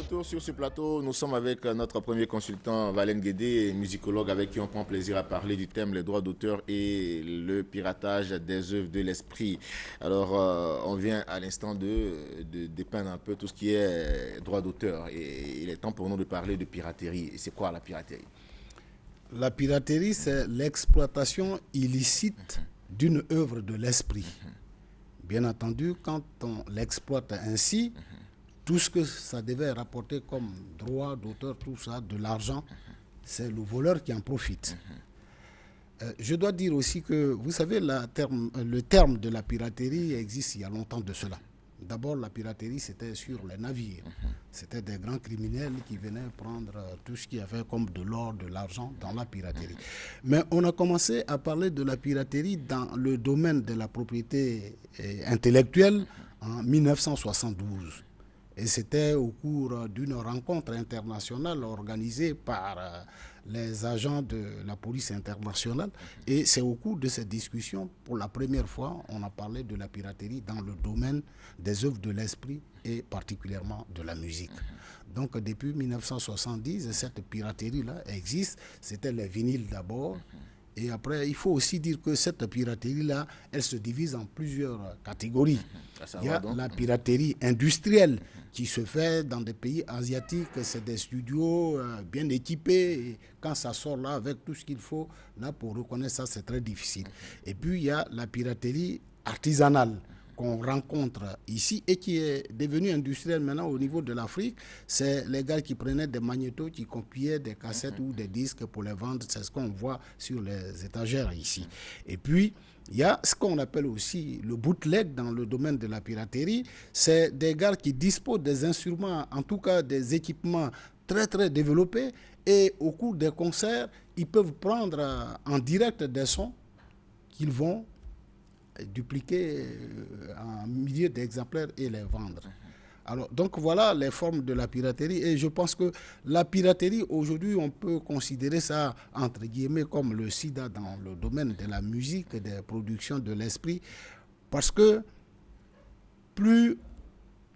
retour sur ce plateau, nous sommes avec notre premier consultant, Valen Guédé, musicologue avec qui on prend plaisir à parler du thème les droits d'auteur et le piratage des œuvres de l'esprit. Alors, on vient à l'instant de dépeindre un peu tout ce qui est droit d'auteur et il est temps pour nous de parler de piraterie. Et c'est quoi la piraterie? La piraterie, c'est l'exploitation illicite d'une œuvre de l'esprit. Bien entendu, quand on l'exploite ainsi, tout ce que ça devait rapporter comme droit d'auteur, tout ça, de l'argent, c'est le voleur qui en profite. Je dois dire aussi que, vous savez, le terme de la piraterie existe il y a longtemps de cela. D'abord, la piraterie, c'était sur les navires. C'était des grands criminels qui venaient prendre tout ce qu'il y avait comme de l'or, de l'argent dans la piraterie. Mais on a commencé à parler de la piraterie dans le domaine de la propriété intellectuelle en 1972. Et c'était au cours d'une rencontre internationale organisée par les agents de la police internationale. Et c'est au cours de cette discussion, pour la première fois, on a parlé de la piraterie dans le domaine des œuvres de l'esprit et particulièrement de la musique. Donc depuis 1970, cette piraterie-là existe. C'était les vinyles d'abord. Et après, il faut aussi dire que cette piraterie-là, elle se divise en plusieurs catégories. Il y a la piraterie industrielle qui se fait dans des pays asiatiques. C'est des studios bien équipés. Et quand ça sort là, avec tout ce qu'il faut, là, pour reconnaître ça, c'est très difficile. Et puis, il y a la piraterie artisanale qu'on rencontre ici et qui est devenue industrielle maintenant au niveau de l'Afrique. C'est les gars qui prenaient des magnétos, qui copiaient des cassettes ou des disques pour les vendre. C'est ce qu'on voit sur les étagères ici. Et puis, il y a ce qu'on appelle aussi le bootleg dans le domaine de la piraterie. C'est des gars qui disposent des instruments, en tout cas des équipements très très développés. Et au cours des concerts, ils peuvent prendre en direct des sons qu'ils vont dupliquer en milliers d'exemplaires et les vendre. Alors, donc voilà les formes de la piraterie et je pense que la piraterie aujourd'hui on peut considérer ça entre guillemets comme le sida dans le domaine de la musique et des productions de l'esprit parce que plus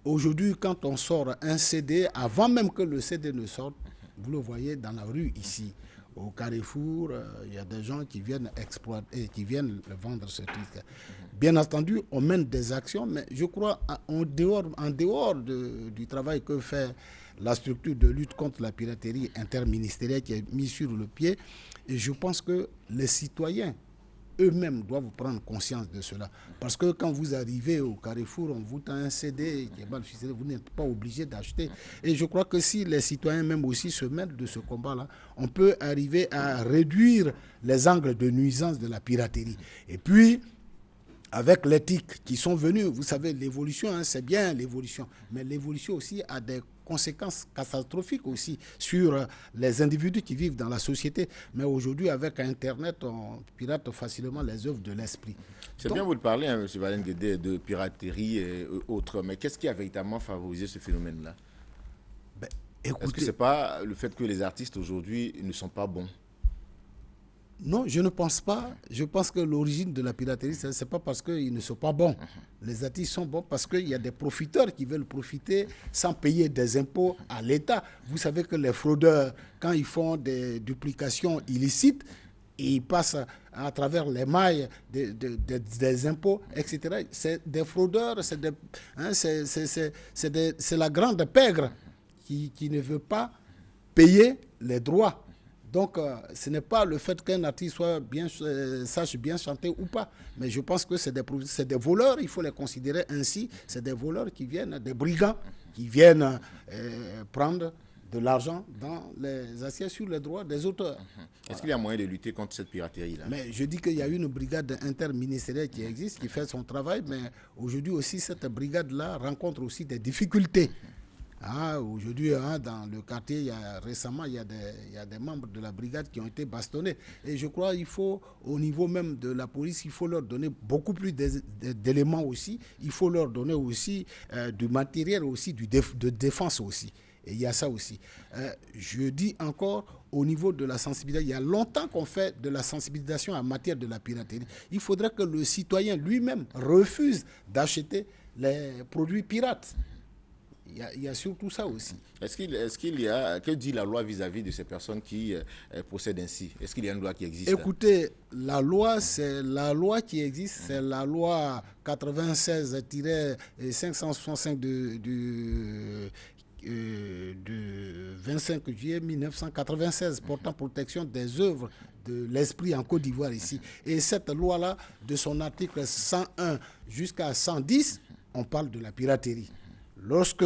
aujourd'hui quand on sort un CD, avant même que le CD ne sorte, vous le voyez dans la rue ici, au Carrefour, il y a des gens qui viennent exploiter, qui viennent vendre ce truc. Bien entendu, on mène des actions, mais je crois en dehors du travail que fait la structure de lutte contre la piraterie interministérielle qui est mise sur le pied, et je pense que les citoyens eux-mêmes doivent prendre conscience de cela. Parce que quand vous arrivez au Carrefour, on vous tend un CD qui est mal ficelé, vous n'êtes pas obligé d'acheter. Et je crois que si les citoyens même aussi se mettent de ce combat-là, on peut arriver à réduire les angles de nuisance de la piraterie. Et puis, avec l'éthique qui sont venus, vous savez, l'évolution, c'est bien l'évolution, mais l'évolution aussi a des conséquences catastrophiques aussi sur les individus qui vivent dans la société. Mais aujourd'hui, avec Internet, on pirate facilement les œuvres de l'esprit. C'est bien vous le parlez, hein, M. Valen Guédé, de piraterie et autres, mais qu'est-ce qui a véritablement favorisé ce phénomène-là? Est-ce que ce n'est pas le fait que les artistes aujourd'hui ne sont pas bons? Non, je ne pense pas. Je pense que l'origine de la piraterie, ce n'est pas parce qu'ils ne sont pas bons. Les artistes sont bons parce qu'il y a des profiteurs qui veulent profiter sans payer des impôts à l'État. Vous savez que les fraudeurs, quand ils font des duplications illicites, ils passent à travers les mailles des impôts, etc. C'est des fraudeurs, c'est la grande pègre qui ne veut pas payer les droits. Donc, ce n'est pas le fait qu'un artiste sache bien chanter ou pas. Mais je pense que c'est des voleurs, il faut les considérer ainsi. C'est des voleurs qui viennent, des brigands qui viennent prendre de l'argent dans les assiettes sur les droits des auteurs. Est-ce qu'il y a moyen de lutter contre cette piraterie-là? Mais je dis qu'il y a une brigade interministérielle qui existe, qui fait son travail, mais aujourd'hui aussi, cette brigade-là rencontre aussi des difficultés. Aujourd'hui, dans le quartier, récemment, il y a des membres de la brigade qui ont été bastonnés. Et je crois qu'il faut, au niveau même de la police, il faut leur donner beaucoup plus d'éléments aussi. Il faut leur donner aussi du matériel aussi, de défense aussi. Et il y a ça aussi. Je dis encore, au niveau de la sensibilisation, il y a longtemps qu'on fait de la sensibilisation en matière de la piraterie. Il faudrait que le citoyen lui-même refuse d'acheter les produits pirates. Il y a surtout ça aussi. Est-ce qu'il y a, que dit la loi vis-à-vis de ces personnes qui procèdent ainsi? Est-ce qu'il y a une loi qui existe? Écoutez, la loi, c'est la loi qui existe, c'est la loi 96-565 de 25 juillet 1996 portant protection des œuvres de l'esprit en Côte d'Ivoire ici. Et cette loi-là, de son article 101 jusqu'à 110, on parle de la piraterie. Lorsque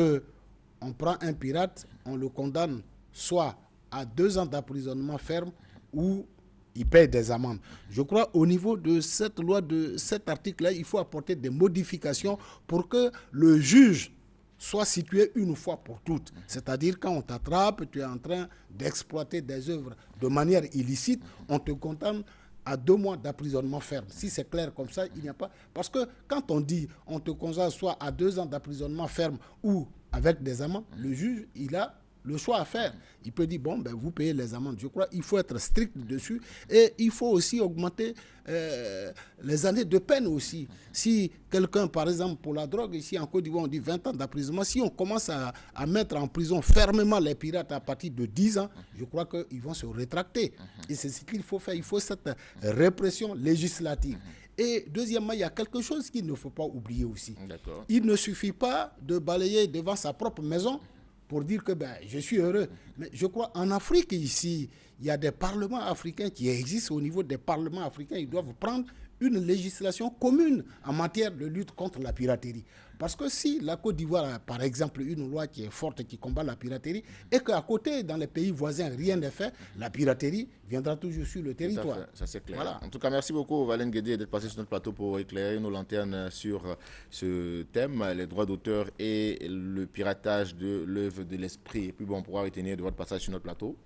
on prend un pirate, on le condamne soit à 2 ans d'emprisonnement ferme ou il paye des amendes. Je crois au niveau de cette loi, de cet article-là, il faut apporter des modifications pour que le juge soit situé une fois pour toutes. C'est-à-dire quand on t'attrape, tu es en train d'exploiter des œuvres de manière illicite, on te condamne à 2 mois d'emprisonnement ferme. Si c'est clair comme ça, il n'y a pas... Parce que quand on dit on te condamne soit à 2 ans d'emprisonnement ferme ou avec des amendes, le juge, il a le choix à faire. Il peut dire, bon, ben, vous payez les amendes. Je crois qu'il faut être strict dessus. Et il faut aussi augmenter les années de peine aussi. Si quelqu'un, par exemple, pour la drogue, ici en Côte d'Ivoire, on dit 20 ans d'emprisonnement, si on commence à mettre en prison fermement les pirates à partir de 10 ans, je crois qu'ils vont se rétracter. Et c'est ce qu'il faut faire. Il faut cette répression législative. Et deuxièmement, il y a quelque chose qu'il ne faut pas oublier aussi. Il ne suffit pas de balayer devant sa propre maison pour dire que ben, je suis heureux. Mais je crois en Afrique ici, il y a des parlements africains qui existent. Au niveau des parlements africains, ils doivent prendre une législation commune en matière de lutte contre la piraterie. Parce que si la Côte d'Ivoire a par exemple une loi qui est forte, qui combat la piraterie, et qu'à côté, dans les pays voisins, rien n'est fait, la piraterie viendra toujours sur le territoire. Ça c'est clair. Voilà. En tout cas, merci beaucoup Valen Guédé d'être passé sur notre plateau pour éclairer nos lanternes sur ce thème, les droits d'auteur et le piratage de l'œuvre de l'esprit. Et puis bon, on pourra retenir de votre passage sur notre plateau.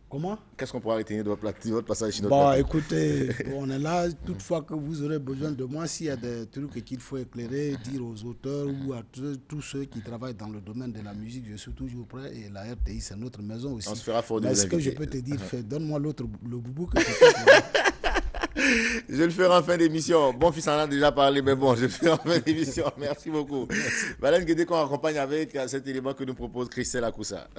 Comment? Qu'est-ce qu'on pourra retenir de votre passage sur notre plateau? Écoutez, on est là, toutefois que vous aurez besoin de moi, s'il y a des trucs qu'il faut éclairer, dire aux auteurs ou à tous ceux qui travaillent dans le domaine de la musique, je suis toujours prêt. Et la RTI, c'est notre maison aussi. On se fera fort de vous inviter. Est-ce que je peux te dire, donne-moi le boubou que je Je le ferai en fin d'émission. Bon, fils en a déjà parlé, mais bon, je le ferai en fin d'émission. Merci beaucoup. Valen Guédé qu'on accompagne avec cet élément que nous propose Christelle Akoussa.